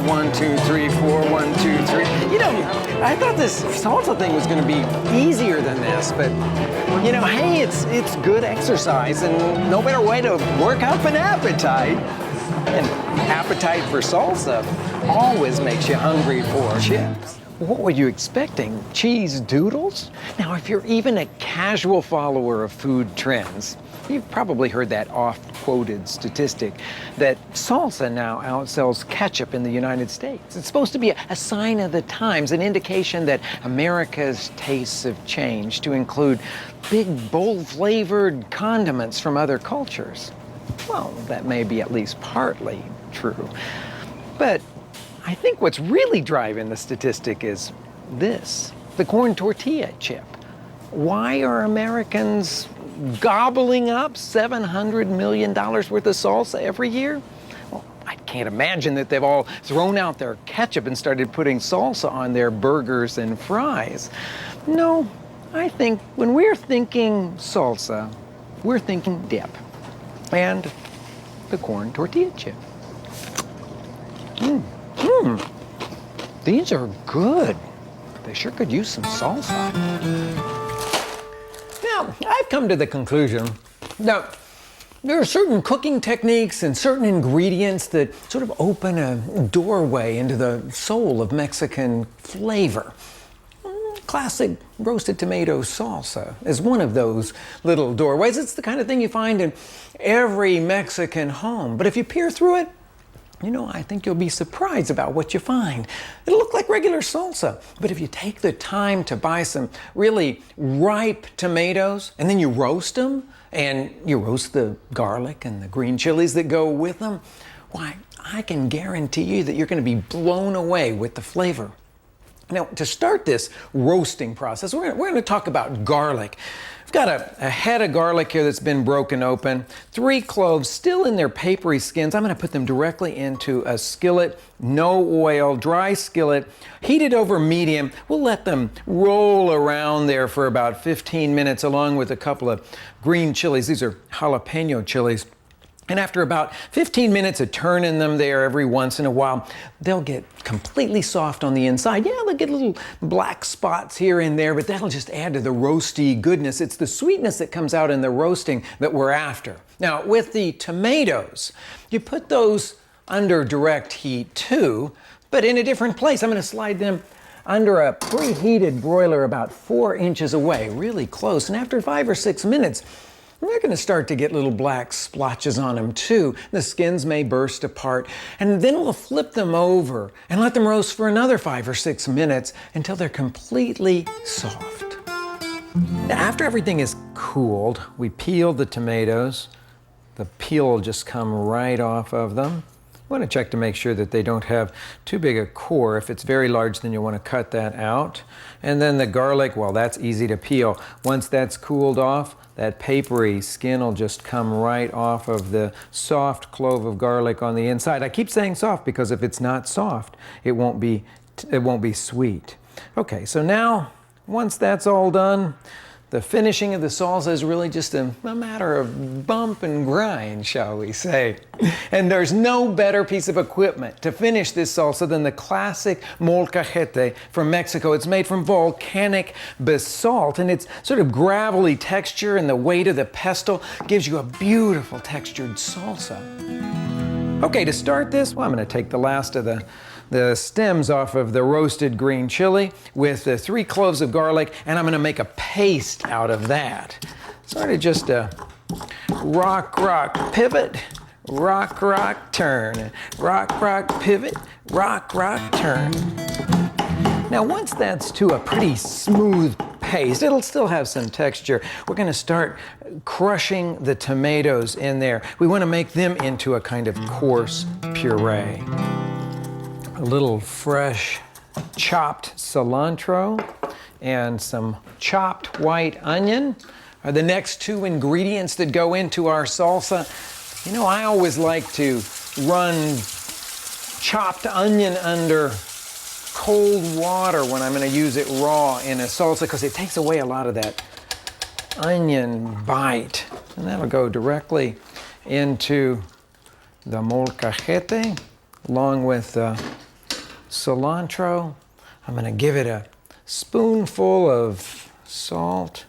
1, 2, 3, 4, 1, 2, 3. You know, I thought this salsa thing was going to be easier than this, but you know, hey, it's good exercise, and no better way to work up an appetite. And appetite for salsa always makes you hungry for chips. What were you expecting? Cheese doodles? Now, if you're even a casual follower of food trends, you've probably heard that oft-quoted statistic that salsa now outsells ketchup in the United States. It's supposed to be a sign of the times, an indication that America's tastes have changed to include big, bold-flavored condiments from other cultures. Well, that may be at least partly true. But I think what's really driving the statistic is this, the corn tortilla chip. Why are Americans gobbling up $700 million worth of salsa every year? Well, I can't imagine that they've all thrown out their ketchup and started putting salsa on their burgers and fries. No, I think when we're thinking salsa, we're thinking dip and the corn tortilla chip. These are good. They sure could use some salsa. Now, I've come to the conclusion that there are certain cooking techniques and certain ingredients that sort of open a doorway into the soul of Mexican flavor. Classic roasted tomato salsa is one of those little doorways. It's the kind of thing you find in every Mexican home. But if you peer through it, you know, I think you'll be surprised about what you find. It'll look like regular salsa, but if you take the time to buy some really ripe tomatoes and then you roast them, and you roast the garlic and the green chilies that go with them, why, I can guarantee you that you're going to be blown away with the flavor. Now, to start this roasting process, we're going to talk about garlic. I've got a head of garlic here that's been broken open, 3 cloves still in their papery skins. I'm going to put them directly into a skillet, no oil, dry skillet, heated over medium. We'll let them roll around there for about 15 minutes along with a couple of green chilies. These are jalapeno chilies. And after about 15 minutes of turning them there every once in a while, they'll get completely soft on the inside. Yeah, they'll get little black spots here and there, but that'll just add to the roasty goodness. It's the sweetness that comes out in the roasting that we're after. Now, with the tomatoes, you put those under direct heat too, but in a different place. I'm going to slide them under a preheated broiler about 4 inches away, really close. And after 5 or 6 minutes, they're going to start to get little black splotches on them too. The skins may burst apart, and then we'll flip them over and let them roast for another 5 or 6 minutes until they're completely soft. Now, after everything is cooled, we peel the tomatoes. The peel will just come right off of them. You want to check to make sure that they don't have too big a core. If it's very large, then you'll want to cut that out. And then the garlic, well, that's easy to peel. Once that's cooled off, that papery skin will just come right off of the soft clove of garlic on the inside. I keep saying soft because if it's not soft, it won't be sweet. Okay, so now, once that's all done, the finishing of the salsa is really just a matter of bump and grind, shall we say. And there's no better piece of equipment to finish this salsa than the classic molcajete from Mexico. It's made from volcanic basalt, and its sort of gravelly texture and the weight of the pestle gives you a beautiful textured salsa. Okay, to start this, well, I'm going to take the last of the stems off of the roasted green chili with the 3 cloves of garlic, and I'm going to make a paste out of that. Sort of just a rock, pivot, rock, turn, rock, pivot, rock, turn. Now, once that's to a pretty smooth paste, it'll still have some texture. We're going to start crushing the tomatoes in there. We want to make them into a kind of coarse puree. A little fresh chopped cilantro and some chopped white onion are the next 2 ingredients that go into our salsa. You know, I always like to run chopped onion under cold water when I'm going to use it raw in a salsa because it takes away a lot of that onion bite. And that'll go directly into the molcajete along with cilantro. I'm gonna give it a spoonful of salt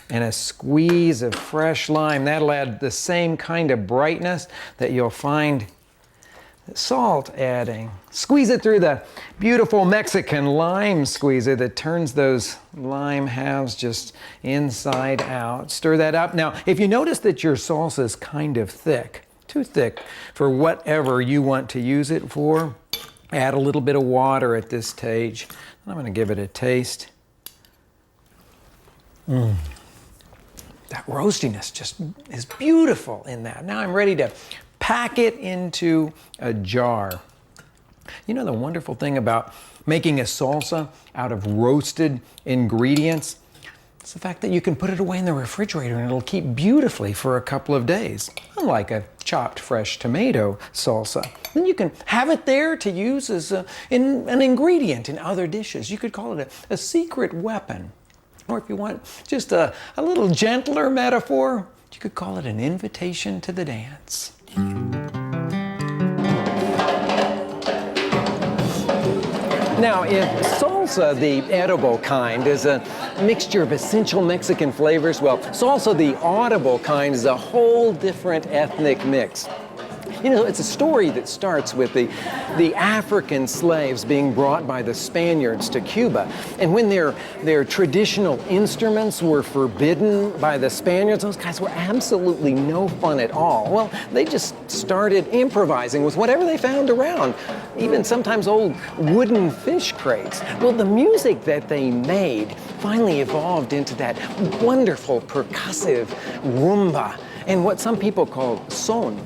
and a squeeze of fresh lime. That'll add the same kind of brightness that you'll find salt adding. Squeeze it through the beautiful Mexican lime squeezer that turns those lime halves just inside out. Stir that up. Now, if you notice that your salsa is kind of thick, too thick for whatever you want to use it for, add a little bit of water at this stage. I'm going to give it a taste. That roastiness just is beautiful in that. Now I'm ready to pack it into a jar. You know the wonderful thing about making a salsa out of roasted ingredients? It's the fact that you can put it away in the refrigerator and it'll keep beautifully for a couple of days, unlike a chopped fresh tomato salsa. Then you can have it there to use as an ingredient in other dishes. You could call it a secret weapon. Or if you want just a little gentler metaphor, you could call it an invitation to the dance. Now, if salsa, the edible kind, is a mixture of essential Mexican flavors, well, salsa, the audible kind, is a whole different ethnic mix. You know, it's a story that starts with the African slaves being brought by the Spaniards to Cuba. And when their traditional instruments were forbidden by the Spaniards, those guys were absolutely no fun at all. Well, they just started improvising with whatever they found around, even sometimes old wooden fish crates. Well, the music that they made finally evolved into that wonderful percussive rumba and what some people call son.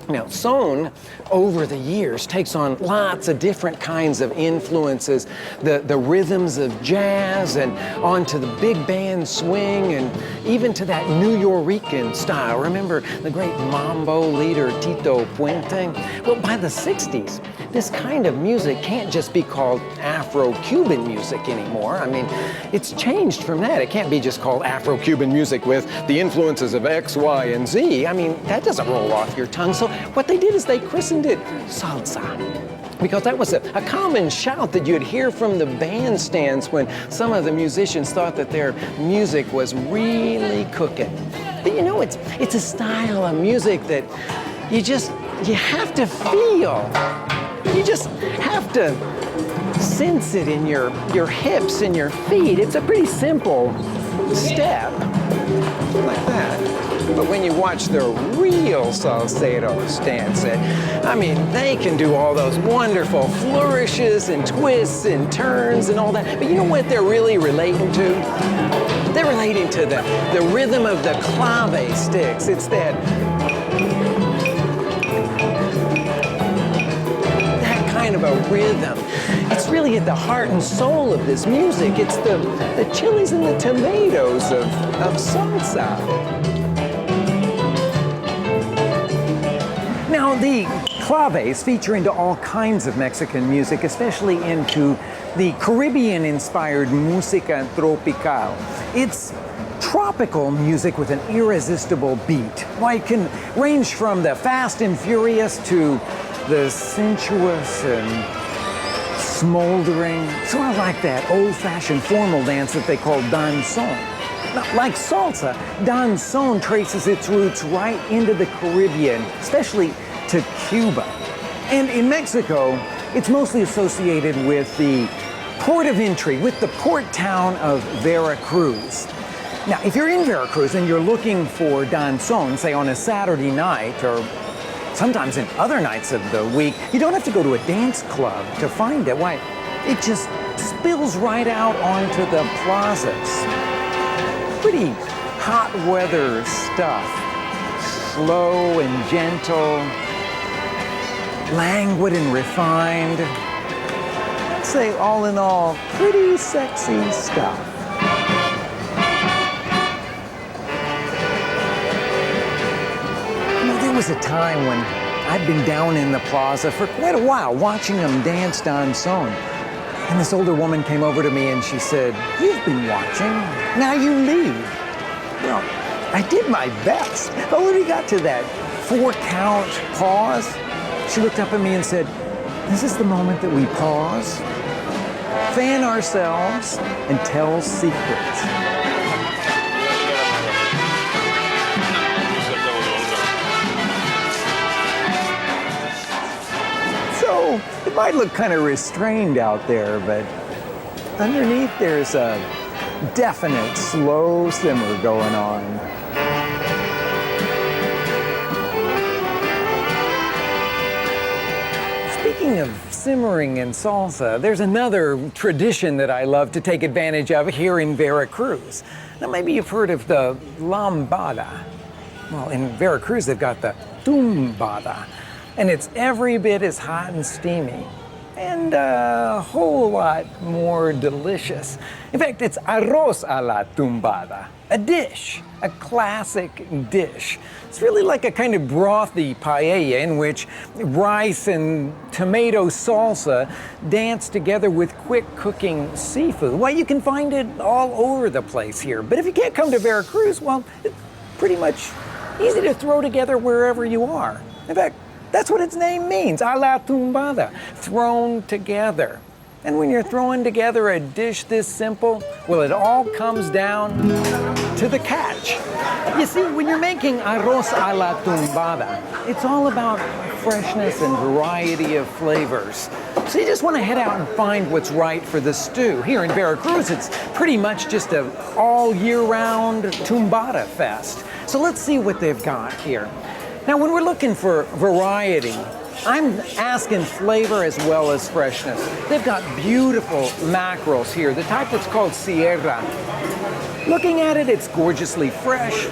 Now, son, over the years, takes on lots of different kinds of influences, the rhythms of jazz and onto the big band swing and even to that New Yorican style. Remember the great mambo leader Tito Puente? Well, by the 60s, this kind of music can't just be called Afro-Cuban music anymore. I mean, it's changed from that. It can't be just called Afro-Cuban music with the influences of X, Y, and Z. I mean, that doesn't roll off your tongue. So what they did is they christened it salsa, because that was a common shout that you'd hear from the bandstands when some of the musicians thought that their music was really cooking. But you know, it's a style of music that you have to feel. You just have to sense it in your hips and your feet. It's a pretty simple step, like that. But when you watch the real salseros dance it, I mean, they can do all those wonderful flourishes and twists and turns and all that. But you know what they're really relating to? They're relating to the rhythm of the clave sticks. It's that kind of a rhythm. It's really at the heart and soul of this music. It's the chilies and the tomatoes of salsa. Now, the claves feature into all kinds of Mexican music, especially into the Caribbean-inspired música tropical. It's tropical music with an irresistible beat. Why, it can range from the fast and furious to the sensuous and smoldering, sort of like that old-fashioned formal dance that they call danzon. Now, like salsa, danzon traces its roots right into the Caribbean, especially to Cuba. And in Mexico, it's mostly associated with the port of entry, with the port town of Veracruz. Now, if you're in Veracruz and you're looking for danzon, say on a Saturday night or sometimes in other nights of the week, you don't have to go to a dance club to find it. Why, it just spills right out onto the plazas. Pretty hot weather stuff. Slow and gentle, languid and refined. I'd say all in all, pretty sexy stuff. You know, there was a time when I'd been down in the plaza for quite a while watching them dance danzon. And this older woman came over to me and she said, "You've been watching, now you leave." Well, I did my best, but when we got to that 4-count pause, she looked up at me and said, This is the moment that we pause, fan ourselves, and tell secrets. So, it might look kind of restrained out there, but underneath there's a definite slow simmer going on. Speaking of simmering and salsa, there's another tradition that I love to take advantage of here in Veracruz. Now maybe you've heard of the lambada. Well, in Veracruz they've got the tumbada, and it's every bit as hot and steamy, and a whole lot more delicious. In fact, it's arroz a la tumbada, a dish, a classic dish. It's really like a kind of brothy paella in which rice and tomato salsa dance together with quick cooking seafood. Well, you can find it all over the place here, but if you can't come to Veracruz, well, it's pretty much easy to throw together wherever you are. In fact, that's what its name means, a la tumbada, thrown together. And when you're throwing together a dish this simple, well, it all comes down to the catch. You see, when you're making arroz a la tumbada, it's all about freshness and variety of flavors. So you just want to head out and find what's right for the stew. Here in Veracruz, it's pretty much just an all year round tumbada fest. So let's see what they've got here. Now, when we're looking for variety, I'm asking flavor as well as freshness. They've got beautiful mackerels here, the type that's called Sierra. Looking at it, it's gorgeously fresh,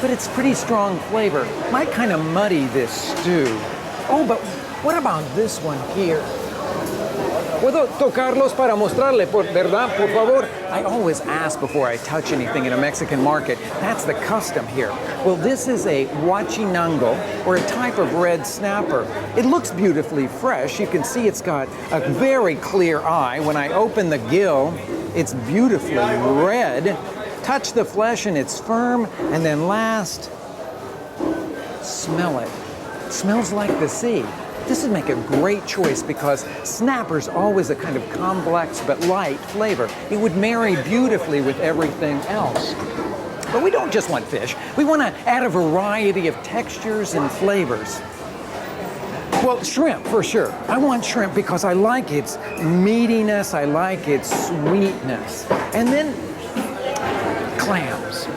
but it's pretty strong flavor. Might kind of muddy this stew. Oh, but what about this one here? ¿Puedo tocarlos para mostrarle, verdad, por favor? I always ask before I touch anything in a Mexican market. That's the custom here. Well, this is a huachinango, or a type of red snapper. It looks beautifully fresh. You can see it's got a very clear eye. When I open the gill, it's beautifully red. Touch the flesh and it's firm. And then last, smell it. It smells like the sea. This would make a great choice because snapper's always a kind of complex but light flavor. It would marry beautifully with everything else. But we don't just want fish. We want to add a variety of textures and flavors. Well, shrimp for sure. I want shrimp because I like its meatiness, I like its sweetness. And then clams.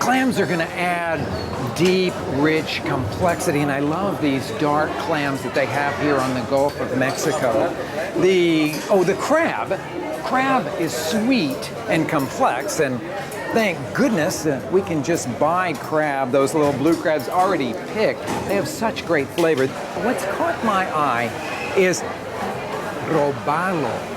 Clams are going to add deep, rich complexity, and I love these dark clams that they have here on the Gulf of Mexico. The crab. Crab is sweet and complex, and thank goodness we can just buy crab, those little blue crabs already picked. They have such great flavor. What's caught my eye is robalo.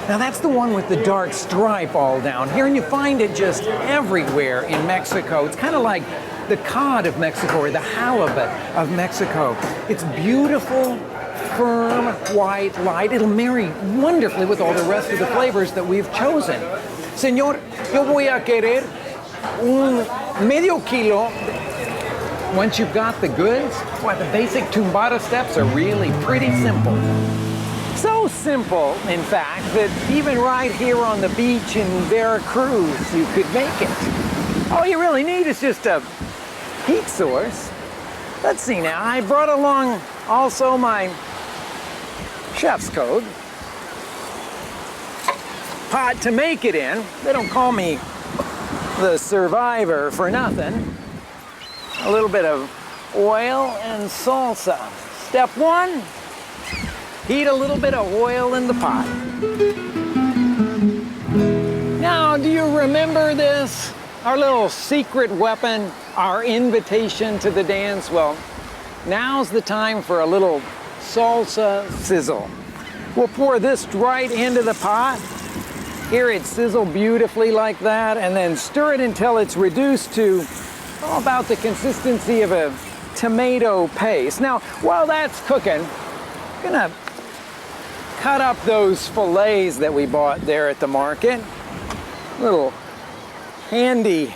Now that's the one with the dark stripe all down here, and you find it just everywhere in Mexico. It's kind of like the cod of Mexico or the halibut of Mexico. It's beautiful, firm, white, light. It'll marry wonderfully with all the rest of the flavors that we've chosen. Señor, yo voy a querer un medio kilo. Once you've got the goods, well, the basic tumbada steps are really pretty simple. So simple, in fact, that even right here on the beach in Veracruz, you could make it. All you really need is just a heat source. Let's see now, I brought along also my chef's code. Pot to make it in. They don't call me the survivor for nothing. A little bit of oil and salsa. Step one, heat a little bit of oil in the pot. Now, do you remember this? Our little secret weapon, our invitation to the dance? Well, now's the time for a little salsa sizzle. We'll pour this right into the pot. Hear it sizzle beautifully like that, and then stir it until it's reduced to about the consistency of a tomato paste. Now, while that's cooking, I'm gonna cut up those fillets that we bought there at the market. Little handy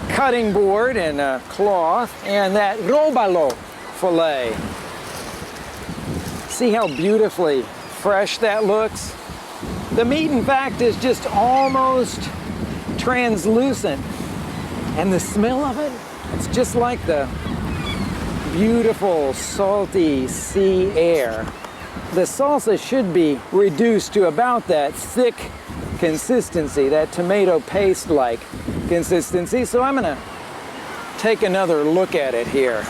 cutting board and a cloth, and that robalo fillet. See how beautifully fresh that looks? The meat, in fact, is just almost translucent. And the smell of it, it's just like the beautiful, salty sea air. The salsa should be reduced to about that thick consistency, that tomato paste-like consistency. So I'm gonna take another look at it here.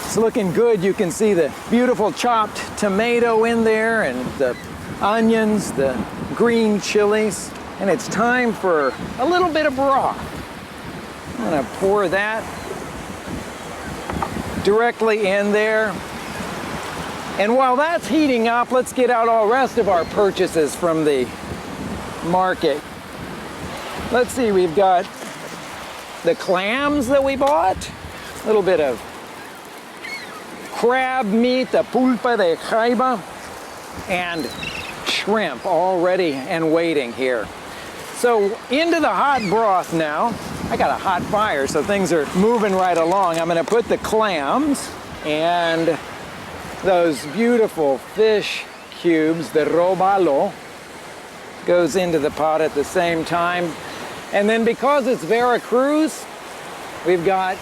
It's looking good. You can see the beautiful chopped tomato in there and the onions, the green chilies, and it's time for a little bit of broth. I'm gonna pour that directly in there. And while that's heating up, let's get out all the rest of our purchases from the market. Let's see, we've got the clams that we bought, a little bit of crab meat, the pulpa de jaiba, and shrimp all ready and waiting here. So into the hot broth now. I got a hot fire, so things are moving right along. I'm gonna put the clams and those beautiful fish cubes, the robalo, goes into the pot at the same time. And then because it's Veracruz, we've got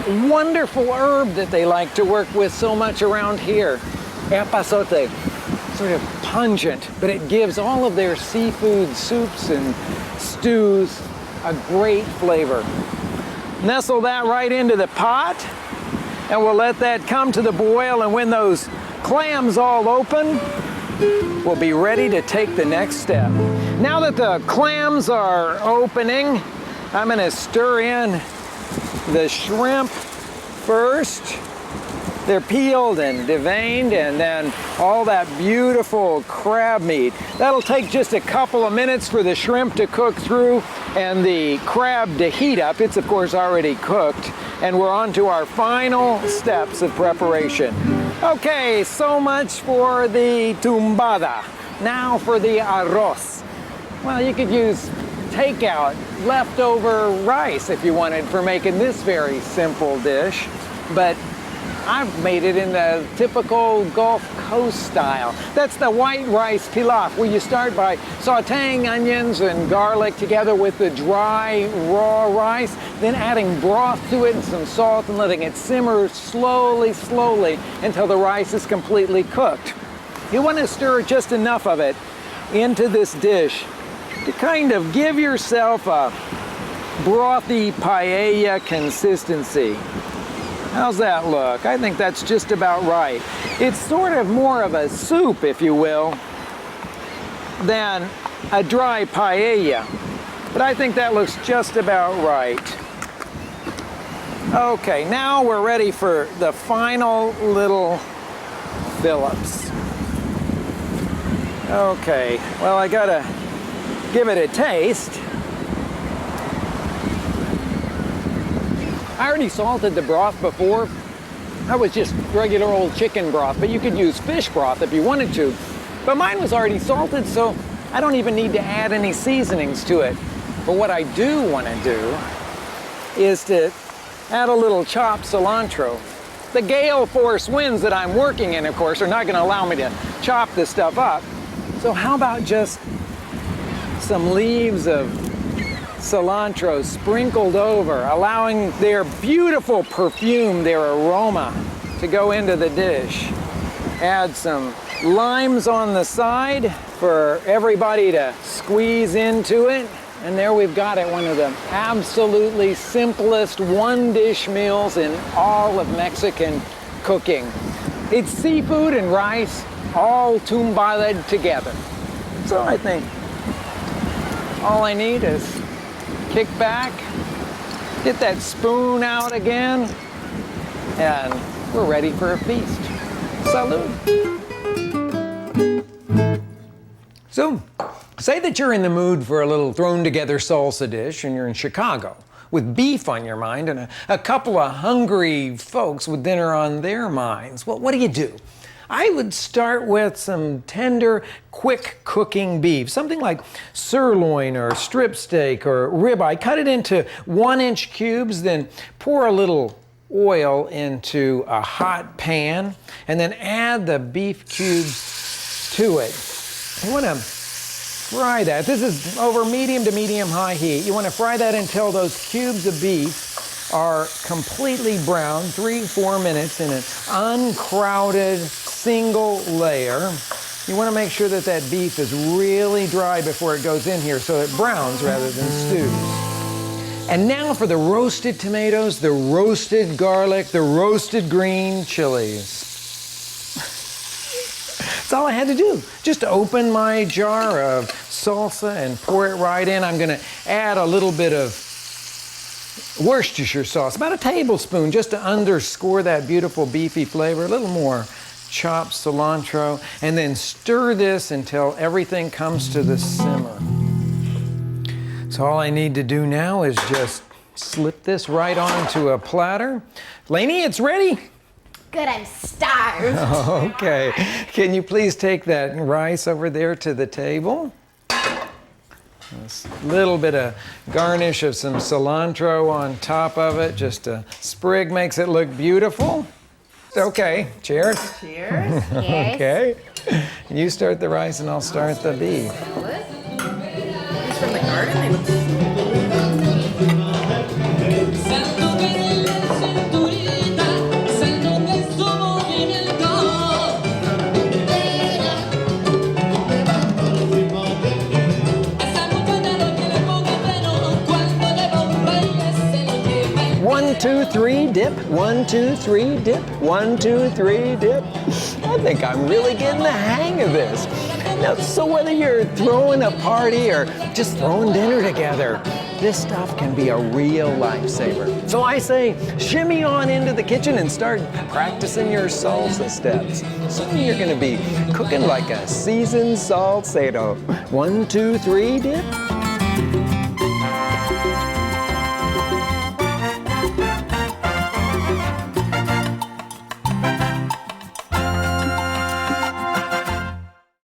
a wonderful herb that they like to work with so much around here, epazote. Sort of pungent, but it gives all of their seafood soups and stews a great flavor. Nestle that right into the pot, and we'll let that come to the boil, and when those clams all open, we'll be ready to take the next step. Now that the clams are opening, I'm gonna stir in the shrimp first. They're peeled and deveined, and then all that beautiful crab meat. That'll take just a couple of minutes for the shrimp to cook through and the crab to heat up. It's of course already cooked, and we're on to our final steps of preparation. Okay, so much for the tumbada. Now for the arroz. Well, you could use takeout leftover rice if you wanted for making this very simple dish, but I've made it in the typical Gulf Coast style. That's the white rice pilaf, where you start by sauteing onions and garlic together with the dry, raw rice, then adding broth to it and some salt and letting it simmer slowly, slowly until the rice is completely cooked. You want to stir just enough of it into this dish to kind of give yourself a brothy paella consistency. How's that look? I think that's just about right. It's sort of more of a soup, if you will, than a dry paella. But I think that looks just about right. Okay, now we're ready for the final little Phillips. Okay, well, I gotta give it a taste. I already salted the broth before. That was just regular old chicken broth, but you could use fish broth if you wanted to. But mine was already salted, so I don't even need to add any seasonings to it. But what I do want to do is to add a little chopped cilantro. The gale force winds that I'm working in, of course, are not going to allow me to chop this stuff up. So how about just some leaves of cilantro sprinkled over, allowing their beautiful perfume, their aroma, to go into the dish. Add some limes on the side for everybody to squeeze into it. And there we've got it, one of the absolutely simplest one-dish meals in all of Mexican cooking. It's seafood and rice, all tumbada together. So I think all I need is kick back, get that spoon out again, and we're ready for a feast. Salud. So, say that you're in the mood for a little thrown together salsa dish and you're in Chicago with beef on your mind and a couple of hungry folks with dinner on their minds. Well, what do? I would start with some tender, quick cooking beef, something like sirloin or strip steak or ribeye. Cut it into 1-inch cubes, then pour a little oil into a hot pan and then add the beef cubes to it. You want to fry that. This is over medium to medium-high heat. You want to fry that until those cubes of beef are completely brown, 3-4 minutes in an uncrowded single layer. You want to make sure that that beef is really dry before it goes in here so it browns rather than stews. And now for the roasted tomatoes, the roasted garlic, the roasted green chilies. That's all I had to do. Just open my jar of salsa and pour it right in. I'm going to add a little bit of Worcestershire sauce, about a tablespoon, just to underscore that beautiful beefy flavor. A little more chopped cilantro, and then stir this until everything comes to the simmer. So all I need to do now is just slip this right onto a platter. Lainey, it's ready. Good, I'm starved. Okay, can you please take that rice over there to the table? A little bit of garnish of some cilantro on top of it. Just a sprig makes it look beautiful. Okay, cheers. Cheers. Okay. You start the rice and I'll start the beef. It's from the garden. One, two, three, dip. 1, 2, 3, dip. 1, 2, 3, dip. I think I'm really getting the hang of this. Now, so whether you're throwing a party or just throwing dinner together, this stuff can be a real lifesaver. So I say, shimmy on into the kitchen and start practicing your salsa steps. Soon you're gonna be cooking like a seasoned salsero. 1, 2, 3, dip.